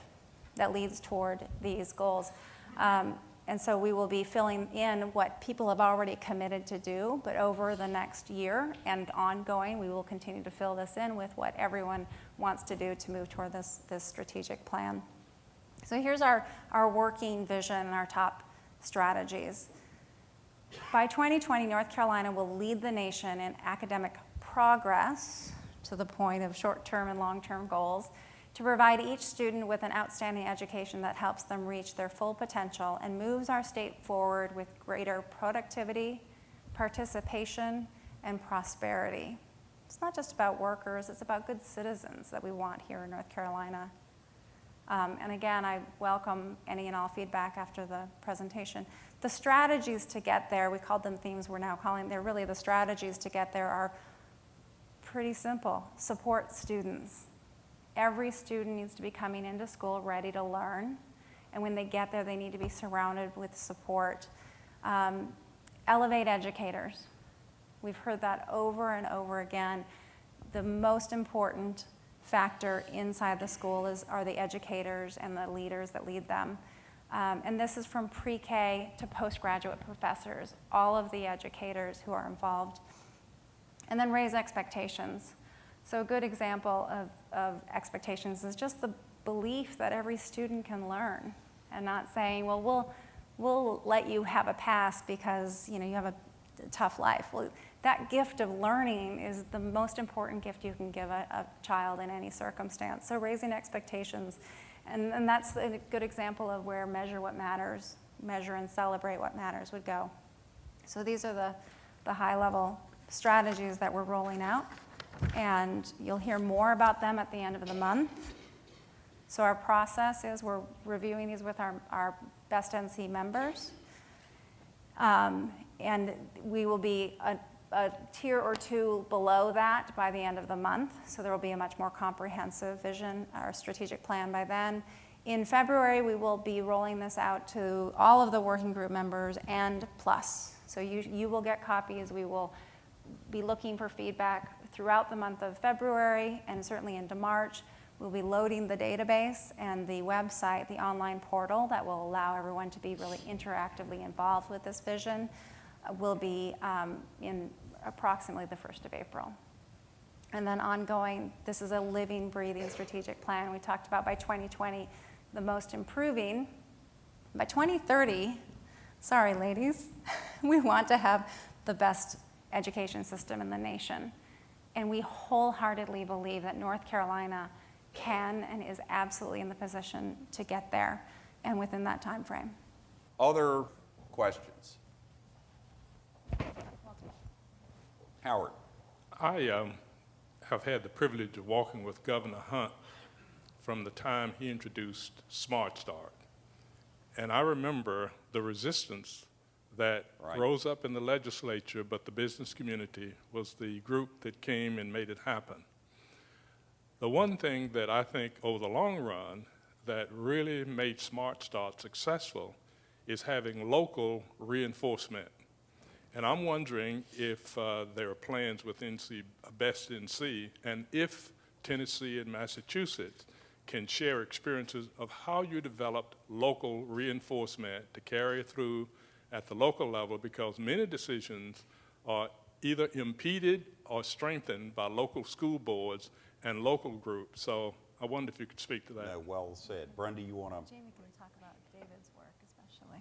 that leads toward these goals. And so we will be filling in what people have already committed to do, but over the next year and ongoing, we will continue to fill this in with what everyone wants to do to move toward this strategic plan. So here's our working vision and our top strategies. By 2020, North Carolina will lead the nation in academic progress to the point of short-term and long-term goals to provide each student with an outstanding education that helps them reach their full potential and moves our state forward with greater productivity, participation, and prosperity. It's not just about workers, it's about good citizens that we want here in North Carolina. And again, I welcome any and all feedback after the presentation. The strategies to get there, we called them themes, we're now calling, they're really the strategies to get there are pretty simple. Support students. Every student needs to be coming into school ready to learn, and when they get there, they need to be surrounded with support. Elevate educators. We've heard that over and over again. The most important factor inside the school are the educators and the leaders that lead them. And this is from pre-K to postgraduate professors, all of the educators who are involved. And then raise expectations. So a good example of expectations is just the belief that every student can learn, and not saying, well, we'll let you have a pass because you have a tough life. Well, that gift of learning is the most important gift you can give a child in any circumstance. So raising expectations And that's a good example of where measure what matters, measure and celebrate what matters would go. So these are the high-level strategies that we're rolling out, and you'll hear more about them at the end of the month. So our process is we're reviewing these with our best NC members, and we will be a tier or two below that by the end of the month, so there will be a much more comprehensive vision or strategic plan by then. In February, we will be rolling this out to all of the working group members and plus. So you will get copies. We will be looking for feedback throughout the month of February and certainly into March. We'll be loading the database and the website, the online portal that will allow everyone to be really interactively involved with this vision. Will be in approximately the 1st of April. And then ongoing, this is a living, breathing strategic plan. We talked about by 2020, the most improving. By 2030, sorry ladies, we want to have the best education system in the nation. And we wholeheartedly believe that North Carolina can and is absolutely in the position to get there, and within that time frame. Other questions? Howard. I have had the privilege of walking with Governor Hunt from the time he introduced Smart Start. And I remember the resistance that rose up in the legislature, but the business community was the group that came and made it happen. The one thing that I think over the long run that really made Smart Start successful is having local reinforcement. And I'm wondering if there are plans with Best NC, and if Tennessee and Massachusetts can share experiences of how you developed local reinforcement to carry through at the local level, because many decisions are either impeded or strengthened by local school boards and local groups. So I wonder if you could speak to that. No, well said. Brenda, you want to? Jamie can talk about David's work, especially.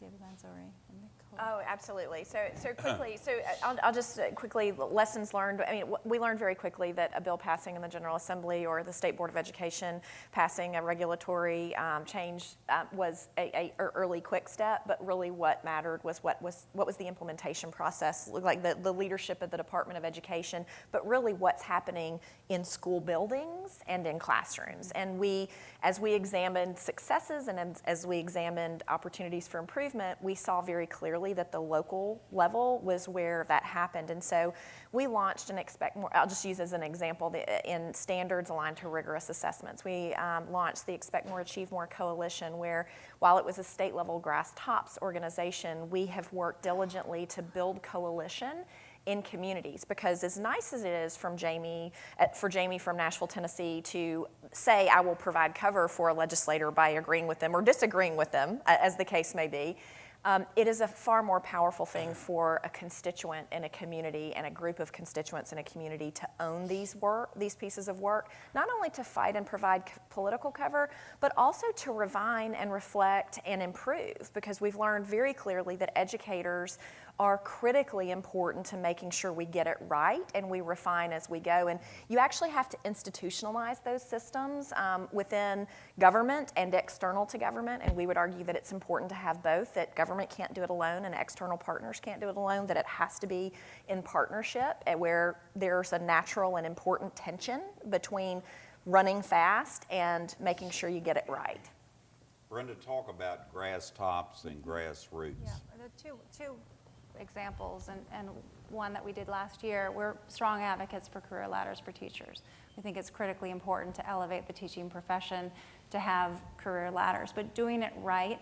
David Manzori and Nicole. Oh, absolutely. So quickly, I'll just quickly, lessons learned. I mean, we learned very quickly that a bill passing in the General Assembly or the State Board of Education passing a regulatory change was a early quick step, but really what mattered was what was the implementation process, like the leadership of the Department of Education, but really what's happening in school buildings and in classrooms. And as we examined successes and as we examined opportunities for improvement, we saw very clearly that the local level was where that happened. And so we launched an Expect More, I'll just use as an example, in standards aligned to rigorous assessments. We launched the Expect More, Achieve More coalition, where while it was a state level grass tops organization, we have worked diligently to build coalition in communities, because as nice as it is for Jamie from Nashville, Tennessee to say I will provide cover for a legislator by agreeing with them or disagreeing with them, as the case may be, it is a far more powerful thing for a constituent in a community and a group of constituents in a community to own these pieces of work, not only to fight and provide political cover, but also to refine and reflect and improve, because we've learned very clearly that educators are critically important to making sure we get it right and we refine as we go. And you actually have to institutionalize those systems within government and external to government, and we would argue that it's important to have both, that government can't do it alone and external partners can't do it alone, that it has to be in partnership, where there's a natural and important tension between running fast and making sure you get it right. Brenda, talk about grass tops and grassroots. Yeah, the two examples, and one that we did last year. We're strong advocates for career ladders for teachers. We think it's critically important to elevate the teaching profession to have career ladders, but doing it right,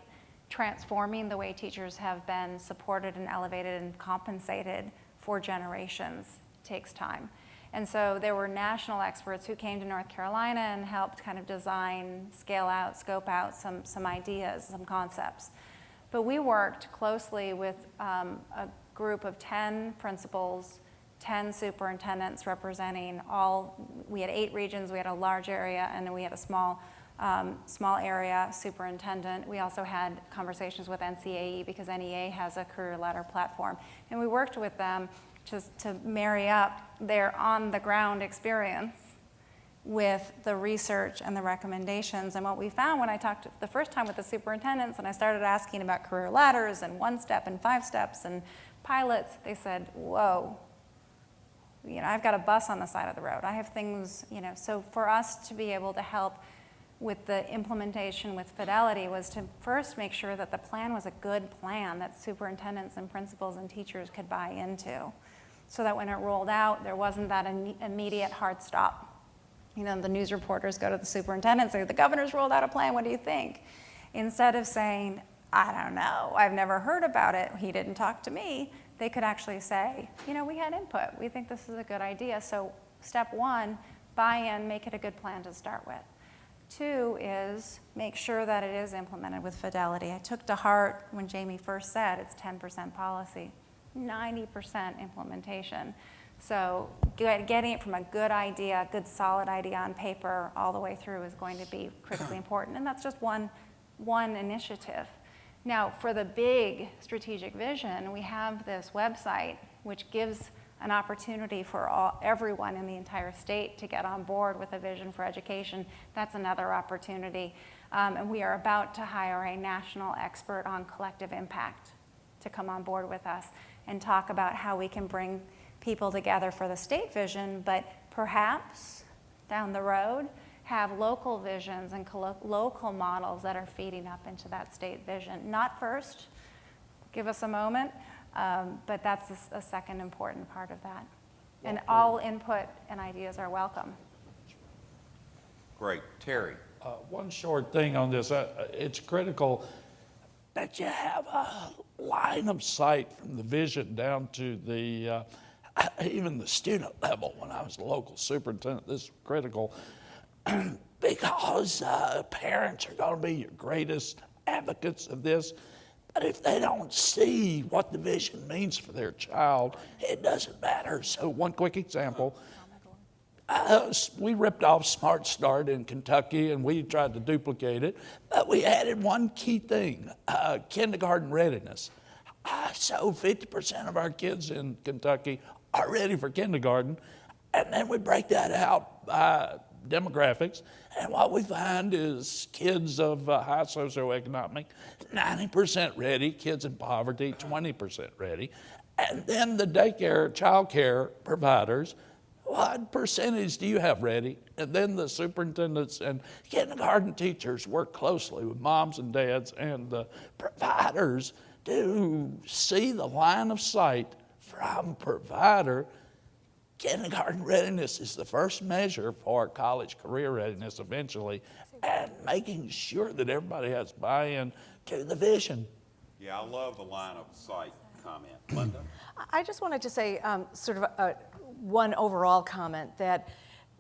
transforming the way teachers have been supported and elevated and compensated for generations takes time. And so there were national experts who came to North Carolina and helped kind of design, scale out, scope out some ideas, some concepts. But we worked closely with a group of 10 principals, 10 superintendents representing we had 8 regions, we had a large area, and then we had a small area superintendent. We also had conversations with NCAE, because NEA has a career ladder platform. And we worked with them to marry up their on-the-ground experience with the research and the recommendations. And what we found when I talked the first time with the superintendents and I started asking about career ladders and 1-step and 5 steps and pilots, they said, whoa, I've got a bus on the side of the road. I have things, so for us to be able to help with the implementation with fidelity was to first make sure that the plan was a good plan that superintendents and principals and teachers could buy into, so that when it rolled out, there wasn't that immediate hard stop. The news reporters go to the superintendent and say, the governor's rolled out a plan, what do you think? Instead of saying, I don't know, I've never heard about it, he didn't talk to me, they could actually say, we had input, we think this is a good idea. So step 1, buy in, make it a good plan to start with. 2 is make sure that it is implemented with fidelity. I took to heart when Jamie first said it's 10% policy, 90% implementation. So getting it from a good idea, good solid idea on paper all the way through is going to be critically important. And that's just one initiative. Now, for the big strategic vision, we have this website which gives an opportunity for everyone in the entire state to get on board with a vision for education. That's another opportunity. And we are about to hire a national expert on collective impact to come on board with us and talk about how we can bring people together for the state vision, but perhaps down the road have local visions and local models that are feeding up into that state vision. Not first, give us a moment, but that's a second important part of that. And all input and ideas are welcome. Great. Terry. One short thing on this. It's critical that you have a line of sight from the vision down to the even the student level. When I was the local superintendent, this is critical because parents are going to be your greatest advocates of this. But if they don't see what the vision means for their child, it doesn't matter. So one quick example. We ripped off Smart Start in Kentucky and we tried to duplicate it, but we added one key thing, kindergarten readiness. So 50% of our kids in Kentucky are ready for kindergarten, and then we break that out by demographics, and what we find is kids of high socioeconomic, 90% ready, kids in poverty, 20% ready, and then the daycare, child care providers, what percentage do you have ready? And then the superintendents and kindergarten teachers work closely with moms and dads and the providers to see the line of sight from provider. Kindergarten readiness is the first measure for college career readiness eventually, and making sure that everybody has buy-in to the vision. Yeah, I love the line of sight comment. Linda? I just wanted to say one overall comment that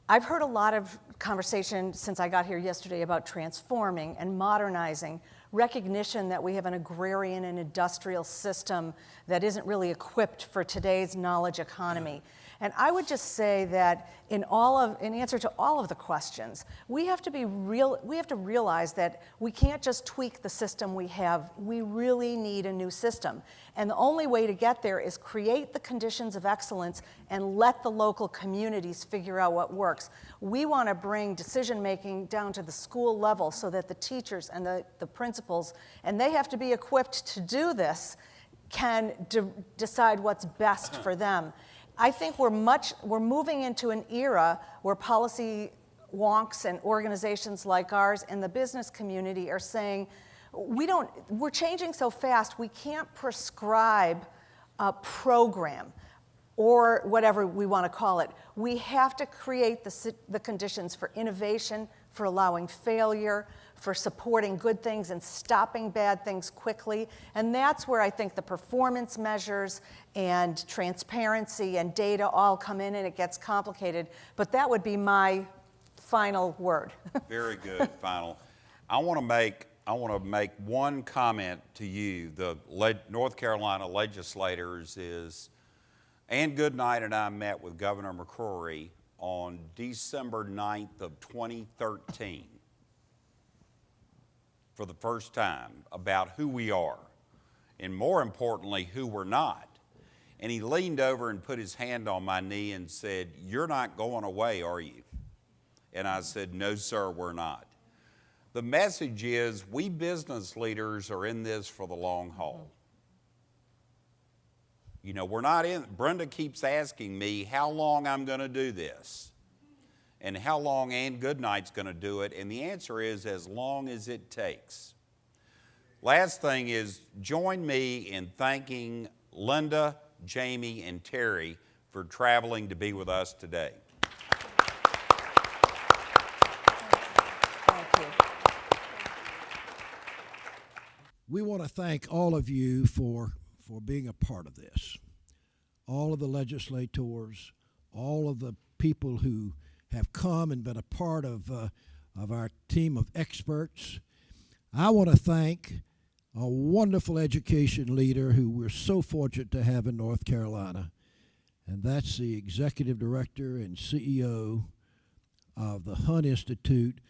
I've heard a lot of conversation since I got here yesterday about transforming and modernizing, recognition that we have an agrarian and industrial system that isn't really equipped for today's knowledge economy. And I would just say that in answer to all of the questions, we have to realize that we can't just tweak the system we have. We really need a new system. And the only way to get there is create the conditions of excellence and let the local communities figure out what works. We want to bring decision-making down to the school level so that the teachers and the principals, and they have to be equipped to do this, can decide what's best for them. I think we're moving into an era where policy wonks and organizations like ours and the business community are saying, we're changing so fast, we can't prescribe a program or whatever we want to call it. We have to create the conditions for innovation, for allowing failure, for supporting good things and stopping bad things quickly. And that's where I think the performance measures and transparency and data all come in, and it gets complicated. But that would be my final word. Very good, final. I want to make one comment to you. The North Carolina legislators Ann Goodnight and I met with Governor McCrory on December 9th of 2013 for the first time about who we are, and more importantly, who we're not. And he leaned over and put his hand on my knee and said, "You're not going away, are you?" And I said, no, sir, we're not. The message is we business leaders are in this for the long haul. You know, we're not in, Brenda keeps asking me how long I'm going to do this and how long Ann Goodnight's going to do it, and the answer is as long as it takes. Last thing is join me in thanking Linda, Jamie, and Terry for traveling to be with us today. Thank you. We want to thank all of you for being a part of this. All of the legislators, all of the people who have come and been a part of our team of experts. I want to thank a wonderful education leader who we're so fortunate to have in North Carolina, and that's the Executive Director and CEO of the Hunt Institute,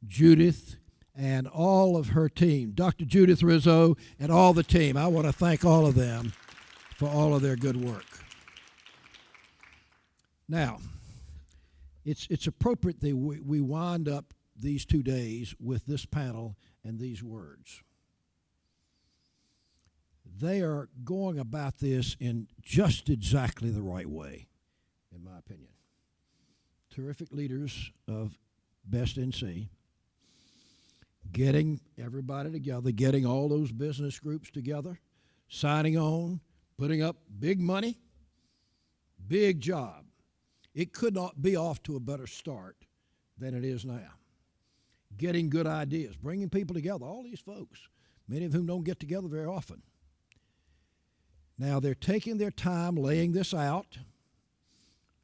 Judith, and all of her team, Dr. Judith Rizzo and all the team. I want to thank all of them for all of their good work. Now, it's appropriate that we wind up these 2 days with this panel and these words. They are going about this in just exactly the right way, in my opinion. Terrific leaders of Best NC, getting everybody together, getting all those business groups together, signing on, putting up big money, big job. It could not be off to a better start than it is now. Getting good ideas, bringing people together, all these folks, many of whom don't get together very often. Now, they're taking their time laying this out.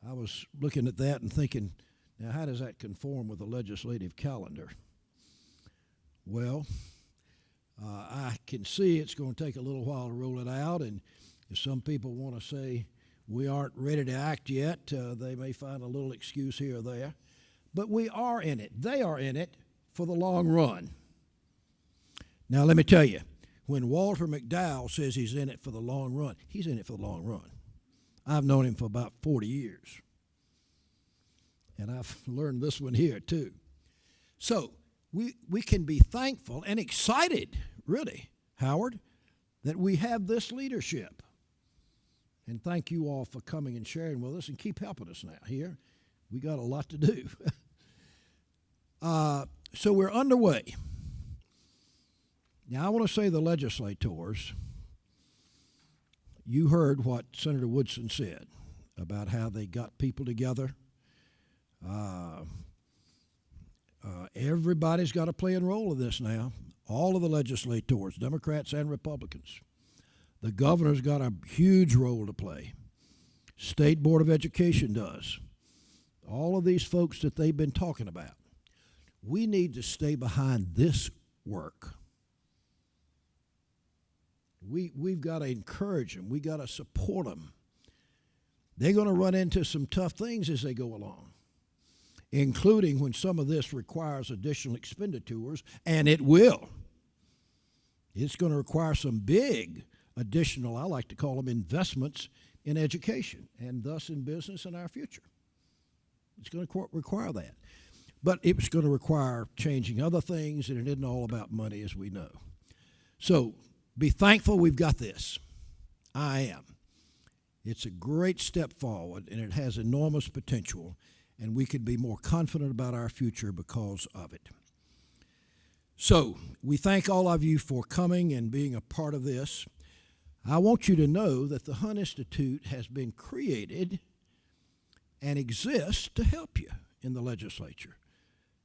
I was looking at that and thinking, now how does that conform with the legislative calendar? Well, I can see it's going to take a little while to roll it out, and if some people want to say we aren't ready to act yet, they may find a little excuse here or there. But we are in it. They are in it for the long run. Now, let me tell you, when Walter McDowell says he's in it for the long run, he's in it for the long run. I've known him for about 40 years. And I've learned this one here, too. So, we can be thankful and excited, really, Howard, that we have this leadership. And thank you all for coming and sharing with us and keep helping us now here. We got a lot to do. So we're underway. Now I want to say the legislators, you heard what Senator Woodson said about how they got people together. Everybody's got a play and role in this now. All of the legislators, Democrats and Republicans. The governor's got a huge role to play. State Board of Education does. All of these folks that they've been talking about. We need to stay behind this work. We've got to encourage them. We've got to support them. They're going to run into some tough things as they go along, including when some of this requires additional expenditures, and it will. It's going to require some big additional, I like to call them investments in education and thus in business and our future. It's going to require that. But it's going to require changing other things, and it isn't all about money, as we know. So be thankful we've got this. I am. It's a great step forward, and it has enormous potential, and we can be more confident about our future because of it. So we thank all of you for coming and being a part of this. I want you to know that the Hunt Institute has been created and exists to help you in the legislature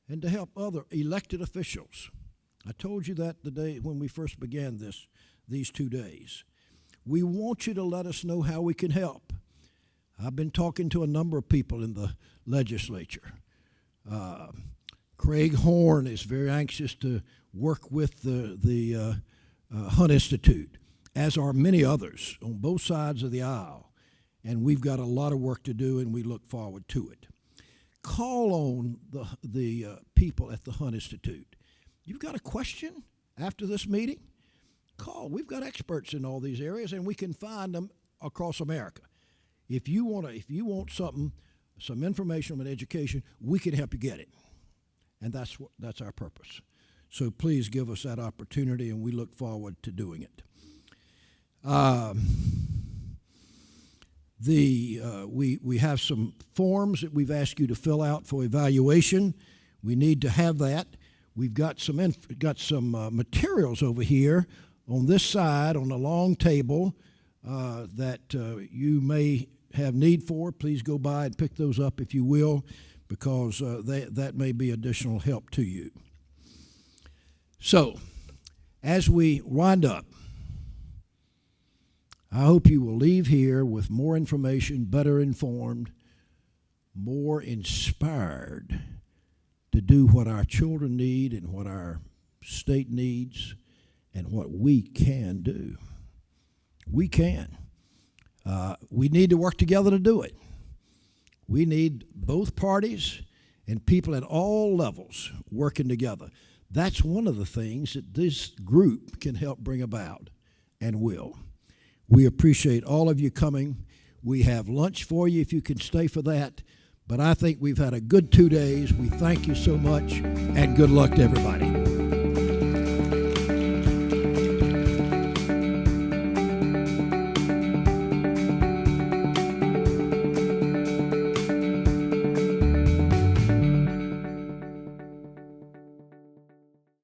and to help other elected officials. I told you that the day when we first began these 2 days. We want you to let us know how we can help. I've been talking to a number of people in the legislature. Craig Horn is very anxious to work with the Hunt Institute, as are many others on both sides of the aisle. And we've got a lot of work to do, and we look forward to it. Call on the people at the Hunt Institute. You've got a question after this meeting? Call. We've got experts in all these areas, and we can find them across America. If you want something some information on education, we can help you get it. And that's our purpose. So please give us that opportunity, and we look forward to doing it. We have some forms that we've asked you to fill out for evaluation. We need to have that. We've got some materials over here on this side on the long table that you may have need for. Please go by and pick those up if you will, because that may be additional help to you. So, as we wind up, I hope you will leave here with more information, better informed, more inspired to do what our children need and what our state needs and what we can do. We can. We need to work together to do it. We need both parties and people at all levels working together. That's one of the things that this group can help bring about and will. We appreciate all of you coming. We have lunch for you if you can stay for that. But I think we've had a good 2 days. We thank you so much, and good luck to everybody.